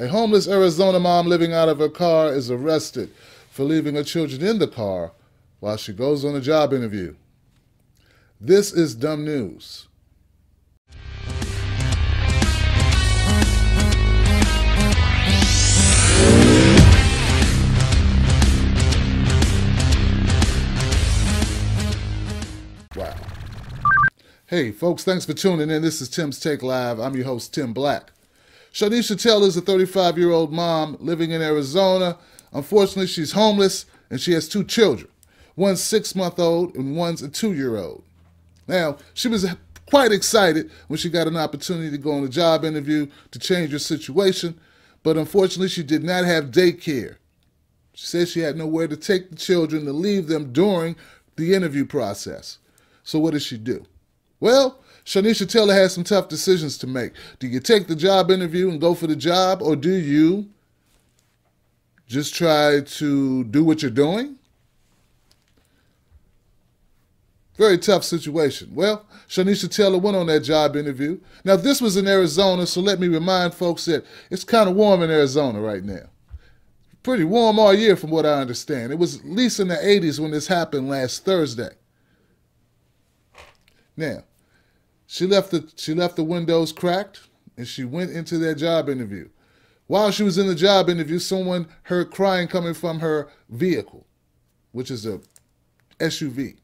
A homeless Arizona mom living out of her car is arrested for leaving her children in the car while she goes on a job interview. This is dumb news. Wow. Hey, folks, thanks for tuning in. This is Tim's Take Live. I'm your host, Tim Black. Shanesha Taylor is a 35-year-old mom living in Arizona. Unfortunately, she's homeless, and she has two children. One's 6-month-old, and one's a 2-year-old. Now, she was quite excited when she got an opportunity to go on a job interview to change her situation, but unfortunately, she did not have daycare. She said she had nowhere to take the children to leave them during the interview process. So what does she do? Well, Shanesha Taylor has some tough decisions to make. Do you take the job interview and go for the job, or do you just try to do what you're doing? Very tough situation. Well, Shanesha Taylor went on that job interview. Now, this was in Arizona, so let me remind folks that it's kind of warm in Arizona right now. Pretty warm all year from what I understand. It was at least in the 80s when this happened last Thursday. Now, she left the windows cracked, and she went into that job interview. While she was in the job interview, someone heard crying coming from her vehicle, which is a SUV.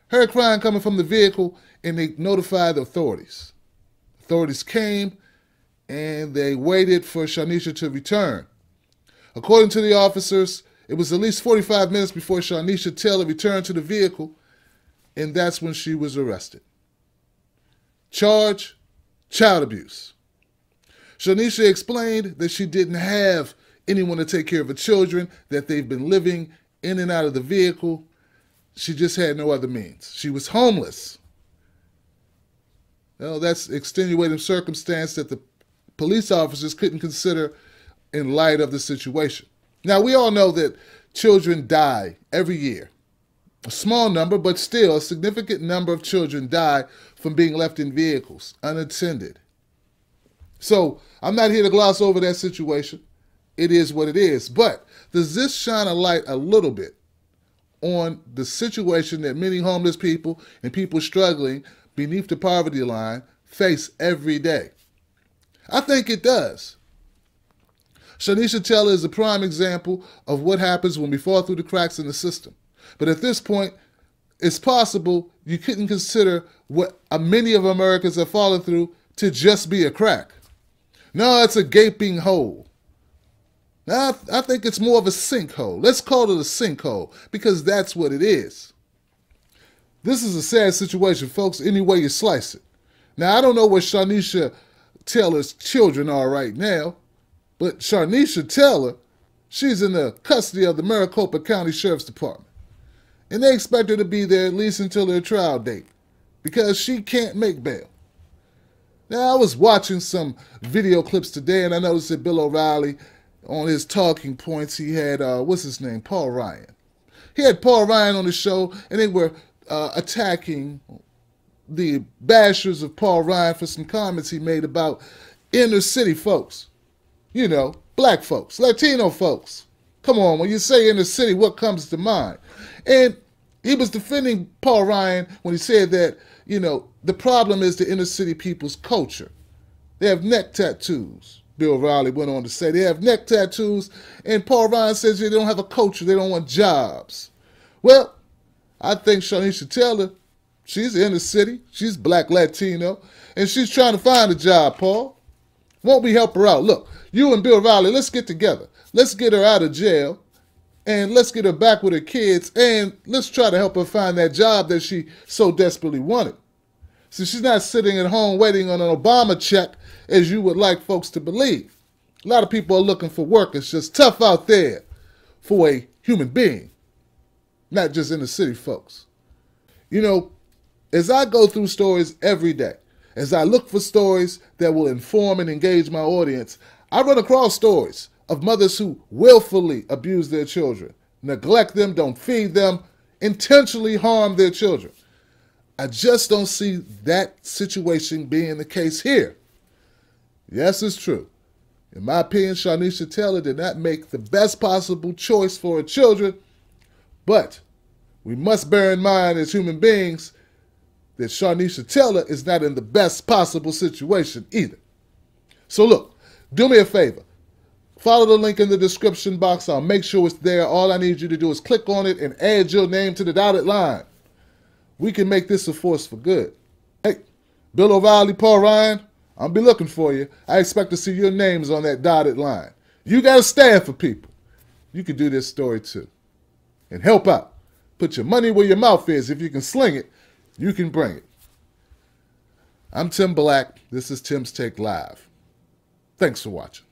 Heard crying coming from the vehicle, and they notified the authorities. Authorities came, and they waited for Shanesha to return. According to the officers, it was at least 45 minutes before Shanesha Taylor returned to the vehicle, and that's when she was arrested. Charge, child abuse. Shanesha explained that she didn't have anyone to take care of her children, that they've been living in and out of the vehicle. She just had no other means. She was homeless. Well, that's extenuating circumstance that the police officers couldn't consider in light of the situation. Now, we all know that children die every year. A small number, but still a significant number of children die from being left in vehicles, unattended. So I'm not here to gloss over that situation. It is what it is. But does this shine a light a little bit on the situation that many homeless people and people struggling beneath the poverty line face every day? I think it does. Shanesha Taylor is a prime example of what happens when we fall through the cracks in the system. But at this point, it's possible you couldn't consider what many of Americans have fallen through to just be a crack. No, it's a gaping hole. Now, I think it's more of a sinkhole. Let's call it a sinkhole, because that's what it is. This is a sad situation, folks, any way you slice it. Now, I don't know where Shanesha Taylor's children are right now, but Shanesha Taylor, she's in the custody of the Maricopa County Sheriff's Department. And they expect her to be there at least until their trial date, because she can't make bail. Now, I was watching some video clips today, and I noticed that Bill O'Reilly, on his talking points, he had, what's his name, Paul Ryan. He had Paul Ryan on the show, and they were attacking the bashers of Paul Ryan for some comments he made about inner city folks. You know, black folks, Latino folks. Come on, when you say inner city, what comes to mind? And he was defending Paul Ryan when he said that, you know, the problem is the inner city people's culture. They have neck tattoos. Bill O'Reilly went on to say they have neck tattoos, and Paul Ryan says they don't have a culture, they don't want jobs. Well, I think Shanesha Taylor, she's inner city, she's black Latino, and she's trying to find a job, Paul. Won't we help her out? Look, you and Bill O'Reilly, let's get together. Let's get her out of jail, and let's get her back with her kids, and let's try to help her find that job that she so desperately wanted. So she's not sitting at home waiting on an Obama check, as you would like folks to believe. A lot of people are looking for work. It's just tough out there for a human being, not just inner city folks. You know, as I go through stories every day, as I look for stories that will inform and engage my audience, I run across stories of mothers who willfully abuse their children, neglect them, don't feed them, intentionally harm their children. I just don't see that situation being the case here. Yes, it's true. In my opinion, Shanesha Taylor did not make the best possible choice for her children, but we must bear in mind as human beings that Shanesha Taylor is not in the best possible situation either. So look, do me a favor. Follow the link in the description box. I'll make sure it's there. All I need you to do is click on it and add your name to the dotted line. We can make this a force for good. Hey, Bill O'Reilly, Paul Ryan, I'll be looking for you. I expect to see your names on that dotted line. You got to stand for people. You can do this story too. And help out. Put your money where your mouth is. If you can sling it, you can bring it. I'm Tim Black. This is Tim's Take Live. Thanks for watching.